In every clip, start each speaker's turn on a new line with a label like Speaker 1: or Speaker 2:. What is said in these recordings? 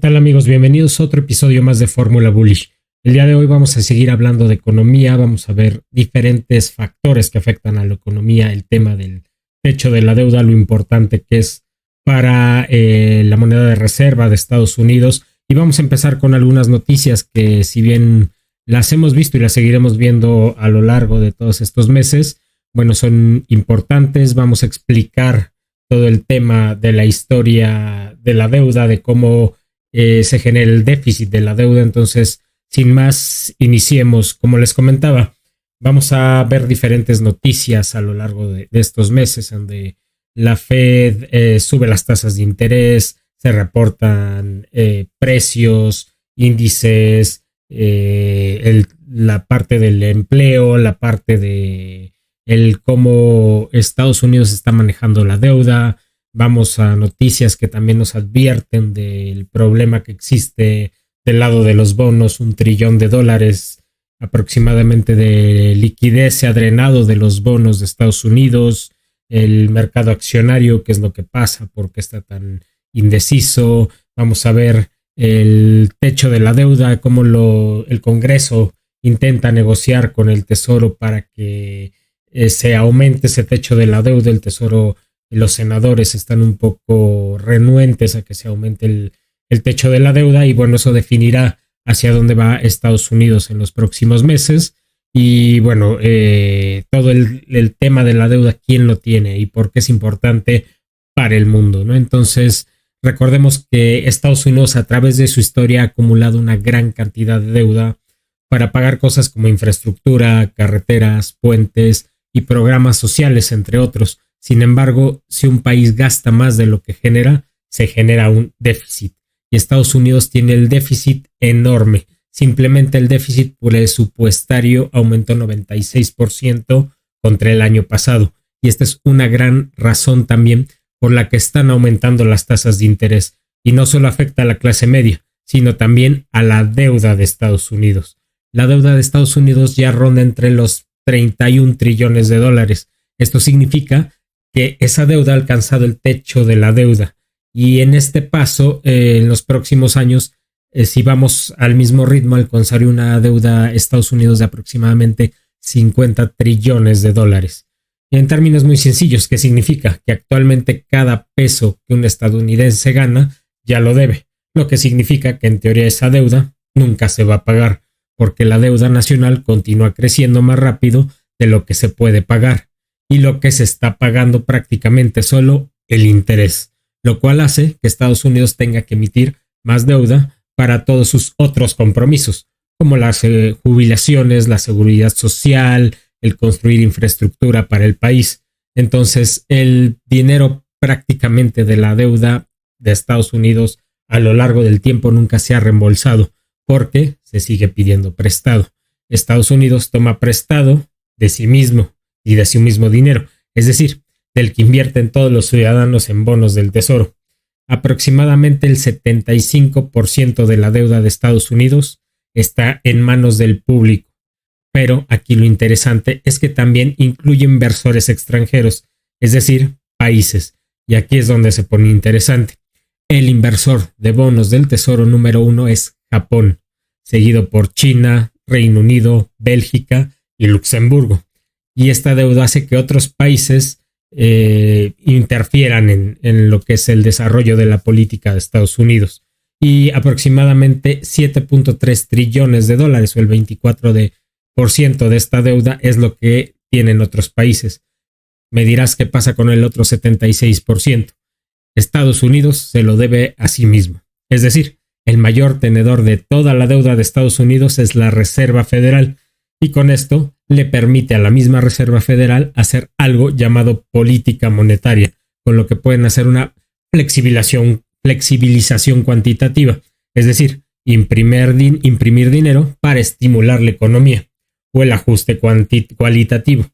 Speaker 1: tal amigos? Bienvenidos a otro episodio más de Fórmula Bullish. El día de hoy vamos a seguir hablando de economía, vamos a ver diferentes factores que afectan a la economía, el tema del techo de la deuda, lo importante que es para la moneda de reserva de Estados Unidos, y vamos a empezar con algunas noticias que, si bien las hemos visto y las seguiremos viendo a lo largo de todos estos meses, bueno, son importantes. Vamos a explicar todo el tema de la historia de la deuda, de cómo se genera el déficit de la deuda. Entonces, sin más, iniciemos. Como les comentaba, vamos a ver diferentes noticias a lo largo de estos meses, donde la Fed sube las tasas de interés, se reportan precios, índices, la parte del empleo, la parte de cómo Estados Unidos está manejando la deuda. Vamos a noticias que también nos advierten del problema que existe del lado de los bonos. $1 trillón aproximadamente de liquidez se ha drenado de los bonos de Estados Unidos. El mercado accionario, qué es lo que pasa, por qué está tan indeciso. Vamos a ver el techo de la deuda, cómo el Congreso intenta negociar con el Tesoro para que se aumente ese techo de la deuda. El Tesoro, los senadores están un poco renuentes a que se aumente el techo de la deuda, y bueno, eso definirá hacia dónde va Estados Unidos en los próximos meses. Y bueno, todo el tema de la deuda, quién lo tiene y por qué es importante para el mundo, ¿no? Entonces, recordemos que Estados Unidos, a través de su historia, ha acumulado una gran cantidad de deuda para pagar cosas como infraestructura, carreteras, puentes y programas sociales, entre otros. Sin embargo, si un país gasta más de lo que genera, se genera un déficit. Y Estados Unidos tiene el déficit enorme. Simplemente el déficit presupuestario aumentó 96% contra el año pasado. Y esta es una gran razón también por la que están aumentando las tasas de interés. Y no solo afecta a la clase media, sino también a la deuda de Estados Unidos. La deuda de Estados Unidos ya ronda entre los $31 trillones. Esto significa que esa deuda ha alcanzado el techo de la deuda. Y en este paso, en los próximos años, si vamos al mismo ritmo, alcanzaría una deuda Estados Unidos de aproximadamente $50 trillones. En términos muy sencillos, ¿qué significa? Que actualmente cada peso que un estadounidense gana ya lo debe, lo que significa que en teoría esa deuda nunca se va a pagar, porque la deuda nacional continúa creciendo más rápido de lo que se puede pagar, y lo que se está pagando prácticamente solo el interés, lo cual hace que Estados Unidos tenga que emitir más deuda para todos sus otros compromisos, como las jubilaciones, la seguridad social, el construir infraestructura para el país. Entonces, el dinero prácticamente de la deuda de Estados Unidos a lo largo del tiempo nunca se ha reembolsado, porque se sigue pidiendo prestado. Estados Unidos toma prestado de sí mismo y de su mismo dinero, es decir, del que invierten todos los ciudadanos en bonos del Tesoro. Aproximadamente el 75% de la deuda de Estados Unidos está en manos del público. Pero aquí lo interesante es que también incluye inversores extranjeros, es decir, países. Y aquí es donde se pone interesante. El inversor de bonos del Tesoro número 1 es Japón, seguido por China, Reino Unido, Bélgica y Luxemburgo. Y esta deuda hace que otros países interfieran en lo que es el desarrollo de la política de Estados Unidos. Y aproximadamente $7.3 trillones, o el 24% de esta deuda, es lo que tienen otros países. Me dirás qué pasa con el otro 76%. Estados Unidos se lo debe a sí mismo. Es decir, el mayor tenedor de toda la deuda de Estados Unidos es la Reserva Federal, y con esto le permite a la misma Reserva Federal hacer algo llamado política monetaria, con lo que pueden hacer una flexibilización cuantitativa, es decir, imprimir dinero para estimular la economía, o el ajuste cualitativo,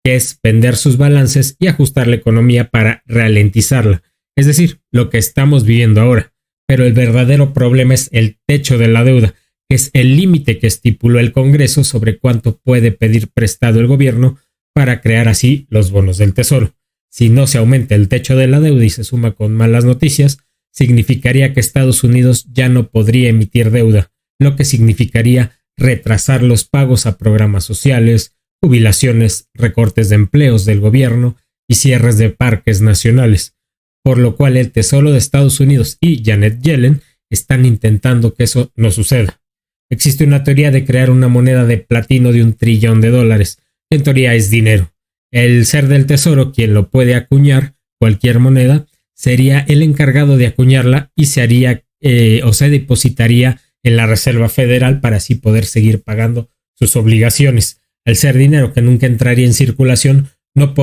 Speaker 1: que es vender sus balances y ajustar la economía para ralentizarla, es decir, lo que estamos viviendo ahora. Pero el verdadero problema es el techo de la deuda, que es el límite que estipuló el Congreso sobre cuánto puede pedir prestado el gobierno para crear así los bonos del Tesoro. Si no se aumenta el techo de la deuda y se suma con malas noticias, significaría que Estados Unidos ya no podría emitir deuda, lo que significaría retrasar los pagos a programas sociales, jubilaciones, recortes de empleos del gobierno y cierres de parques nacionales, por lo cual el Tesoro de Estados Unidos y Janet Yellen están intentando que eso no suceda. Existe una teoría de crear una moneda de platino de $1 trillón, que en teoría es dinero. El ser del Tesoro, quien lo puede acuñar, cualquier moneda, sería el encargado de acuñarla y se haría o se depositaría en la Reserva Federal para así poder seguir pagando sus obligaciones. Al ser dinero que nunca entraría en circulación, no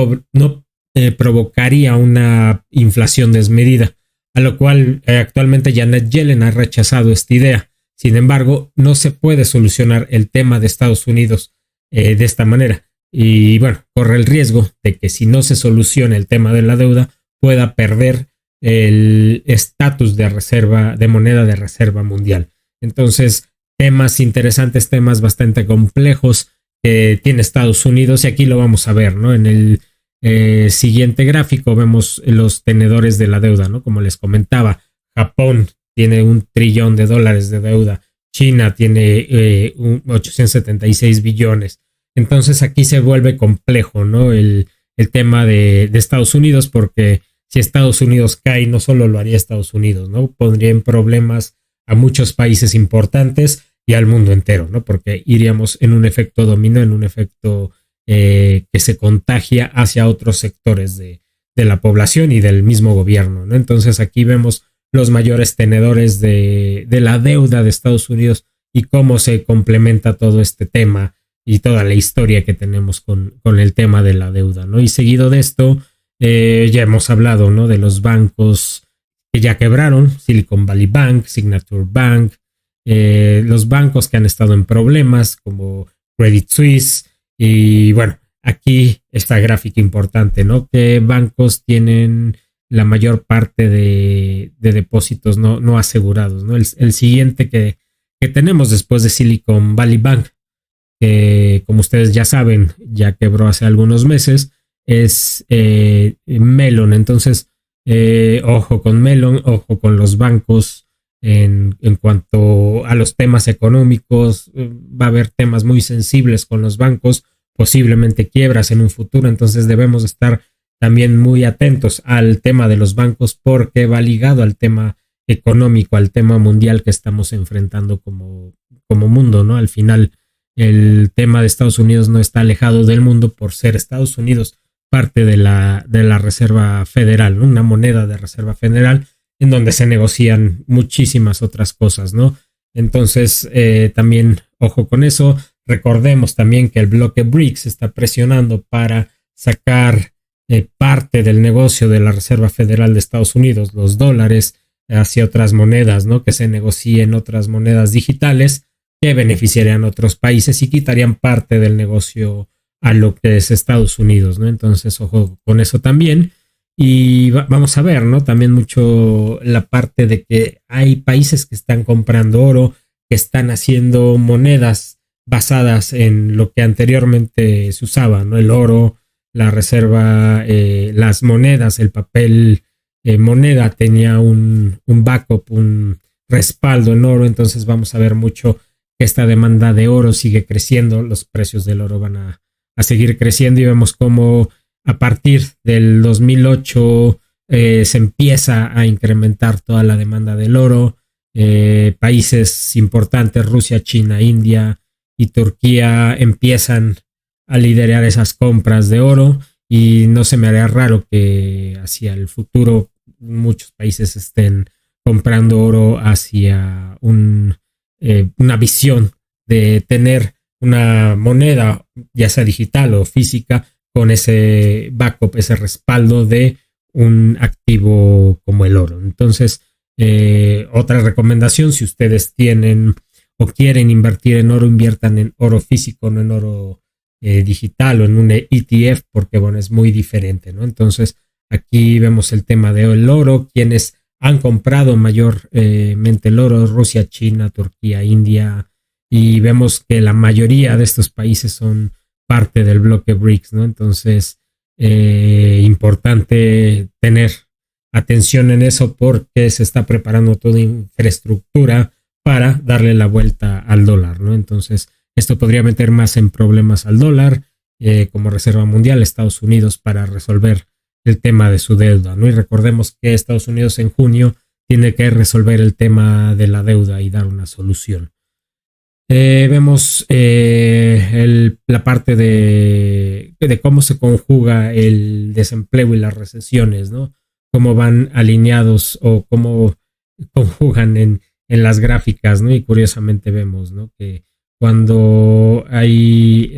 Speaker 1: provocaría una inflación desmedida, a lo cual actualmente Janet Yellen ha rechazado esta idea. Sin embargo, no se puede solucionar el tema de Estados Unidos de esta manera. Y bueno, corre el riesgo de que si no se soluciona el tema de la deuda, pueda perder el estatus de moneda de reserva mundial. Entonces, temas interesantes, temas bastante complejos que tiene Estados Unidos, y aquí lo vamos a ver, ¿no? En el siguiente gráfico vemos los tenedores de la deuda, ¿no? Como les comentaba, Japón tiene $1 trillón de deuda, China tiene 876 billones. Entonces aquí se vuelve complejo, ¿no? El tema de Estados Unidos, porque si Estados Unidos cae, no solo lo haría Estados Unidos, ¿no? Pondría en problemas a muchos países importantes y al mundo entero, ¿no? Porque iríamos en un efecto dominó, en un efecto que se contagia hacia otros sectores de la población y del mismo gobierno, ¿no? Entonces aquí vemos los mayores tenedores de la deuda de Estados Unidos y cómo se complementa todo este tema y toda la historia que tenemos con el tema de la deuda, ¿no? Y seguido de esto, ya hemos hablado, ¿no? De los bancos que ya quebraron, Silicon Valley Bank, Signature Bank, los bancos que han estado en problemas como Credit Suisse. Y bueno, aquí esta gráfica importante, ¿no? Que bancos tienen la mayor parte de depósitos no asegurados, ¿no? El siguiente que tenemos después de Silicon Valley Bank, que como ustedes ya saben, ya quebró hace algunos meses, es Mellon. Entonces, ojo con Mellon, ojo con los bancos en cuanto a los temas económicos. Va a haber temas muy sensibles con los bancos, posiblemente quiebras en un futuro. Entonces debemos estar también muy atentos al tema de los bancos, porque va ligado al tema económico, al tema mundial que estamos enfrentando como mundo, ¿no? Al final, el tema de Estados Unidos no está alejado del mundo por ser Estados Unidos parte de la Reserva Federal, ¿no? Una moneda de Reserva Federal en donde se negocian muchísimas otras cosas, ¿no? Entonces, también ojo con eso. Recordemos también que el bloque BRICS está presionando para sacar parte del negocio de la Reserva Federal de Estados Unidos, los dólares, hacia otras monedas, ¿no? Que se negocien otras monedas digitales que beneficiarían a otros países y quitarían parte del negocio a lo que es Estados Unidos, ¿no? Entonces, ojo con eso también. Y vamos a ver, ¿no? También mucho la parte de que hay países que están comprando oro, que están haciendo monedas basadas en lo que anteriormente se usaba, ¿no? El oro, la reserva, las monedas, el papel moneda tenía un backup, un respaldo en oro. Entonces vamos a ver mucho que esta demanda de oro sigue creciendo, los precios del oro van a seguir creciendo, y vemos cómo a partir del 2008 se empieza a incrementar toda la demanda del oro. Países importantes, Rusia, China, India y Turquía, empiezan a liderar esas compras de oro, y no se me haría raro que hacia el futuro muchos países estén comprando oro hacia una visión de tener una moneda, ya sea digital o física, con ese backup, ese respaldo de un activo como el oro. Entonces, otra recomendación: si ustedes tienen o quieren invertir en oro, inviertan en oro físico, no en oro digital o en un ETF, porque bueno, es muy diferente, ¿no? Entonces, aquí vemos el tema del oro, quienes han comprado mayormente el oro: Rusia, China, Turquía, India, y vemos que la mayoría de estos países son parte del bloque BRICS, ¿no? Entonces, importante tener atención en eso porque se está preparando toda infraestructura para darle la vuelta al dólar, ¿no? Entonces, esto podría meter más en problemas al dólar como Reserva Mundial, Estados Unidos, para resolver el tema de su deuda, ¿no? Y recordemos que Estados Unidos en junio tiene que resolver el tema de la deuda y dar una solución. Vemos la parte de cómo se conjuga el desempleo y las recesiones, ¿no? Cómo van alineados o cómo conjugan en las gráficas, ¿no? Y curiosamente vemos, ¿no? Que cuando hay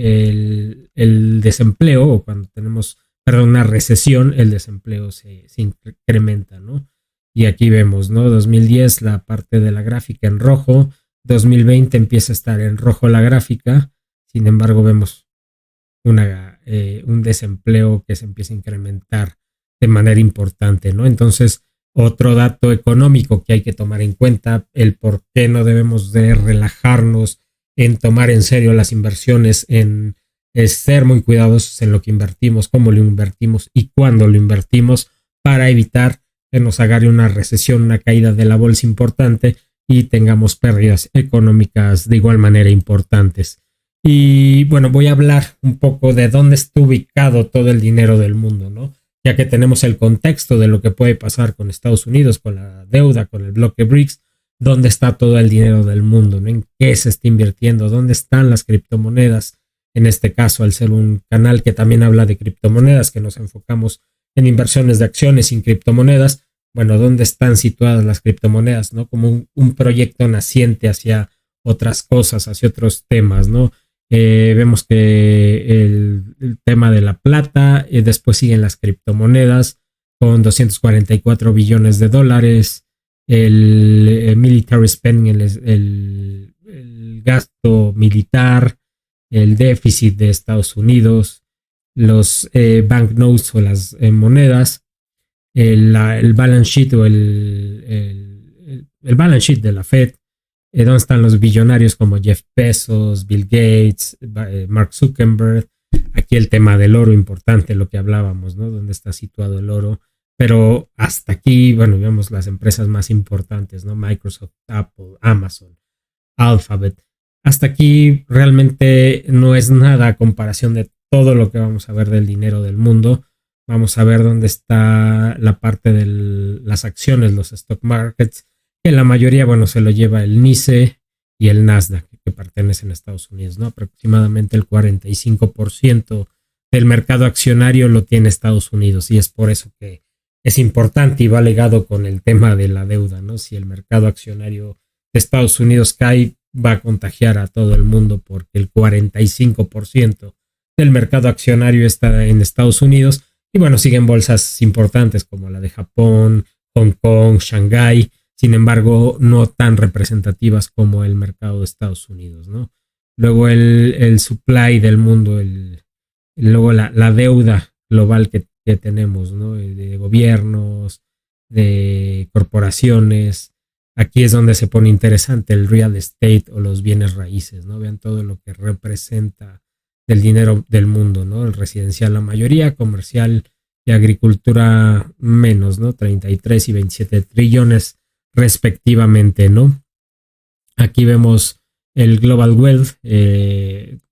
Speaker 1: el desempleo o cuando tenemos, perdón, una recesión, el desempleo se incrementa, ¿no? Y aquí vemos, ¿no? 2010 la parte de la gráfica en rojo, 2020 empieza a estar en rojo la gráfica, sin embargo vemos un desempleo que se empieza a incrementar de manera importante, ¿no? Entonces, otro dato económico que hay que tomar en cuenta, el por qué no debemos de relajarnos en tomar en serio las inversiones, en ser muy cuidadosos en lo que invertimos, cómo lo invertimos y cuándo lo invertimos para evitar que nos agarre una recesión, una caída de la bolsa importante y tengamos pérdidas económicas de igual manera importantes. Y bueno, voy a hablar un poco de dónde está ubicado todo el dinero del mundo, ¿no? Ya que tenemos el contexto de lo que puede pasar con Estados Unidos, con la deuda, con el bloque BRICS, dónde está todo el dinero del mundo, ¿no? En qué se está invirtiendo, dónde están las criptomonedas. En este caso, al ser un canal que también habla de criptomonedas, que nos enfocamos en inversiones de acciones sin criptomonedas, bueno, ¿dónde están situadas las criptomonedas, ¿no? Como un proyecto naciente hacia otras cosas, hacia otros temas, ¿no? Vemos que el tema de la plata, después siguen las criptomonedas con 244 billones de dólares, el military spending, el gasto militar, el déficit de Estados Unidos, los banknotes o las monedas, el balance sheet o el balance sheet de la Fed, donde están los billonarios como Jeff Bezos, Bill Gates, Mark Zuckerberg. Aquí el tema del oro importante, lo que hablábamos, ¿no? Dónde está situado el oro. Pero hasta aquí, bueno, vemos las empresas más importantes, ¿no? Microsoft, Apple, Amazon, Alphabet. Hasta aquí realmente no es nada a comparación de todo lo que vamos a ver del dinero del mundo. Vamos a ver dónde está la parte de las acciones, los stock markets, que la mayoría, bueno, se lo lleva el NYSE y el Nasdaq, que pertenecen a Estados Unidos, ¿no? Aproximadamente el 45% del mercado accionario lo tiene Estados Unidos y es por eso que es importante y va ligado con el tema de la deuda, ¿no? Si el mercado accionario de Estados Unidos cae, va a contagiar a todo el mundo porque el 45% del mercado accionario está en Estados Unidos y bueno, siguen bolsas importantes como la de Japón, Hong Kong, Shanghái, sin embargo, no tan representativas como el mercado de Estados Unidos, ¿no? Luego el supply del mundo, luego la deuda global que tenemos, ¿no? De gobiernos, de corporaciones. Aquí es donde se pone interesante el real estate o los bienes raíces, ¿no? Vean todo lo que representa del dinero del mundo, ¿no? El residencial la mayoría, comercial y agricultura menos, ¿no? 33 y 27 trillones respectivamente, ¿no? Aquí vemos el Global Wealth,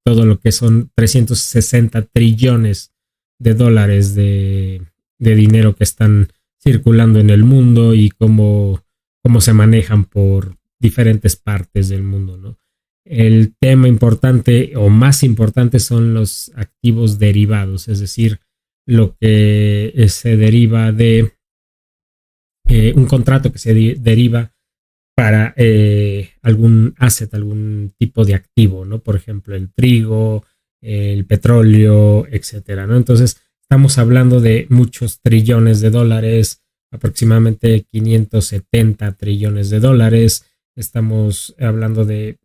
Speaker 1: todo lo que son 360 trillones de dólares de dinero que están circulando en el mundo y cómo se manejan por diferentes partes del mundo, ¿no? El tema importante o más importante son los activos derivados, es decir, lo que se deriva de un contrato que se deriva para algún asset, algún tipo de activo, ¿no? Por ejemplo, el trigo, el petróleo, etcétera, ¿no? Entonces, estamos hablando de muchos trillones de dólares, aproximadamente 570 trillones de dólares. Estamos hablando de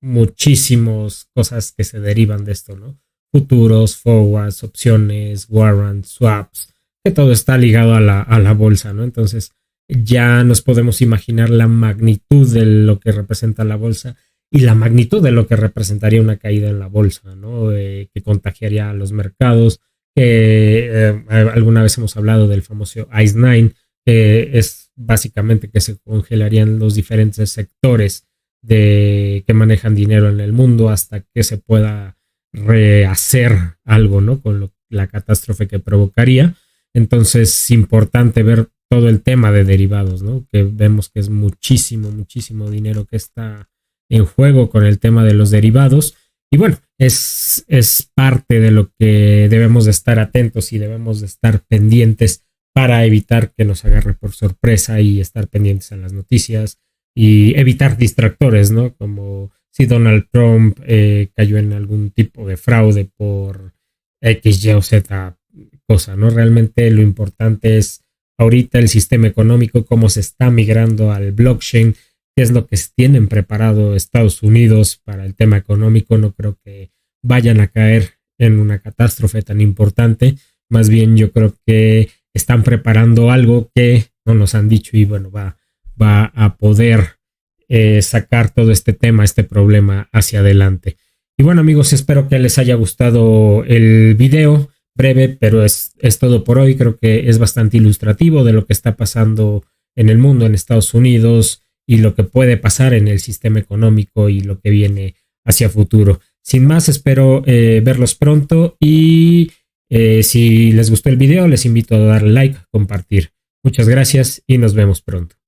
Speaker 1: muchísimas cosas que se derivan de esto, ¿no? Futuros, forwards, opciones, warrants, swaps, que todo está ligado a la bolsa, ¿no? Entonces ya nos podemos imaginar la magnitud de lo que representa la bolsa y la magnitud de lo que representaría una caída en la bolsa, ¿no? Que contagiaría a los mercados. Alguna vez hemos hablado del famoso ICE 9, es básicamente que se congelarían los diferentes sectores que manejan dinero en el mundo hasta que se pueda rehacer algo, ¿no? Con la catástrofe que provocaría. Entonces es importante ver todo el tema de derivados, ¿no? Que vemos que es muchísimo, muchísimo dinero que está en juego con el tema de los derivados. Y bueno, es parte de lo que debemos de estar atentos y debemos de estar pendientes para evitar que nos agarre por sorpresa y estar pendientes en las noticias y evitar distractores, ¿no? Como si Donald Trump cayó en algún tipo de fraude por X, Y o Z cosa, ¿no? Realmente lo importante es ahorita el sistema económico, cómo se está migrando al blockchain, qué es lo que tienen preparado Estados Unidos para el tema económico. No creo que vayan a caer en una catástrofe tan importante. Más bien yo creo que están preparando algo que no nos han dicho y bueno, va a poder sacar todo este tema, este problema hacia adelante. Y bueno amigos, espero que les haya gustado el video breve, pero es todo por hoy. Creo que es bastante ilustrativo de lo que está pasando en el mundo, en Estados Unidos y lo que puede pasar en el sistema económico y lo que viene hacia futuro. Sin más, espero verlos pronto y si les gustó el video, les invito a darle like, compartir. Muchas gracias y nos vemos pronto.